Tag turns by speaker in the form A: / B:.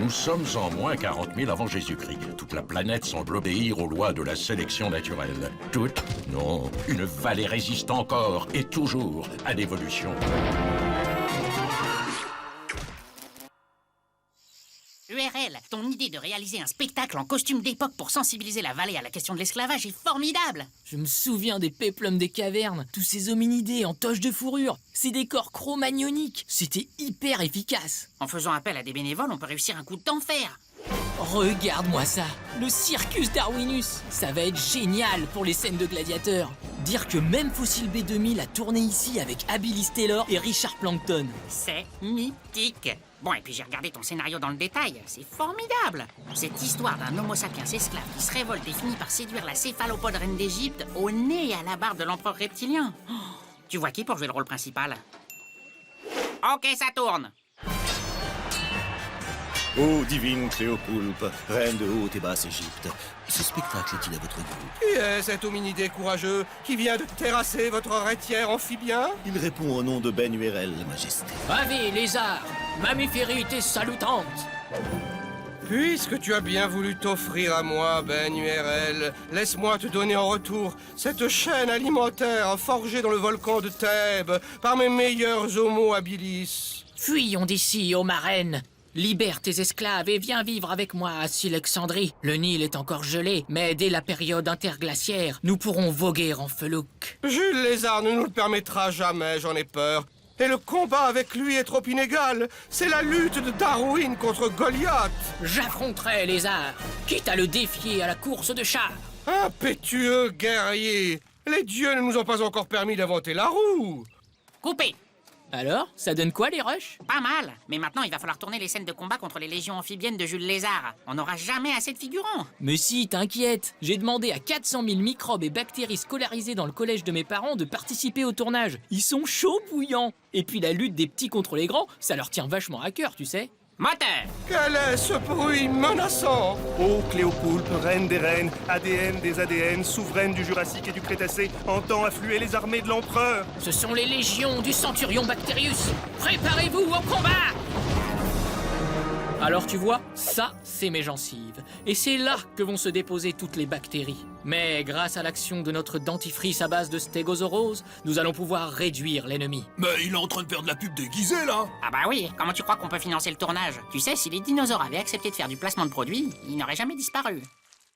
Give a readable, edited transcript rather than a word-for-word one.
A: Nous sommes en moins 40 000 avant Jésus-Christ. Toute la planète semble obéir aux lois de la sélection naturelle. Toute? Non, une vallée résiste encore et toujours à l'évolution.
B: URL, ton idée de réaliser un spectacle en costume d'époque pour sensibiliser la vallée à la question de l'esclavage est formidable.
C: Je me souviens des péplums des cavernes, tous ces hominidés en toche de fourrure, ces décors cro-magnoniques, c'était hyper efficace.
B: En faisant appel à des bénévoles, on peut réussir un coup d'enfer.
C: Regarde-moi ça, le Circus Darwinus, ça va être génial pour les scènes de gladiateurs. Dire que même Fossil B2000 a tourné ici avec Abilis Taylor et Richard Plankton.
B: C'est mythique. Bon, et puis j'ai regardé ton scénario dans le détail, c'est formidable. Cette histoire d'un homo sapiens esclave qui se révolte et finit par séduire la céphalopode reine d'Égypte au nez et à la barbe de l'empereur reptilien. Oh, tu vois qui pour jouer le rôle principal? Ok, ça tourne.
D: Ô divine Cléopoulpe, reine de haute et basse Égypte, ce spectacle est-il à votre goût?
E: Qui est cet hominidé courageux qui vient de terrasser votre rétière amphibien?
D: Il répond au nom de Ben URL, Majesté.
C: Ave, lézard, mammiférité salutante.
E: Puisque tu as bien voulu t'offrir à moi, Ben URL, laisse-moi te donner en retour cette chaîne alimentaire forgée dans le volcan de Thèbes par mes meilleurs homo habilis.
C: Fuyons d'ici, ô marraine. Libère tes esclaves et viens vivre avec moi à Silexandrie. Le Nil est encore gelé, mais dès la période interglaciaire, nous pourrons voguer en felouque.
E: Jules Lézard ne nous le permettra jamais, j'en ai peur. Et le combat avec lui est trop inégal. C'est la lutte de Darwin contre Goliath.
C: J'affronterai Lézard, quitte à le défier à la course de chars.
E: Impétueux guerrier. Les dieux ne nous ont pas encore permis d'inventer la roue.
B: Coupé.
C: Alors, ça donne quoi les rushs?
B: Pas mal. Mais maintenant, il va falloir tourner les scènes de combat contre les légions amphibiennes de Jules Lézard. On n'aura jamais assez de figurants.
C: Mais si, t'inquiète, j'ai demandé à 400 000 microbes et bactéries scolarisés dans le collège de mes parents de participer au tournage. Ils sont chauds bouillants. Et puis la lutte des petits contre les grands, ça leur tient vachement à cœur, tu sais.
B: Moteur.
E: Quel est ce bruit menaçant?
F: Ô Cléopoulpe, reine des reines, ADN des ADN, souveraine du Jurassique et du Crétacé, entend affluer les armées de l'empereur.
C: Ce sont les légions du Centurion Bacterius. Préparez-vous au combat! Alors tu vois, ça, c'est mes gencives. Et c'est là que vont se déposer toutes les bactéries. Mais grâce à l'action de notre dentifrice à base de stégosaurose, nous allons pouvoir réduire l'ennemi.
G: Mais il est en train de faire de la pub déguisée, là.
B: Ah bah oui, comment tu crois qu'on peut financer le tournage? Tu sais, si les dinosaures avaient accepté de faire du placement de produits, ils n'auraient jamais disparu.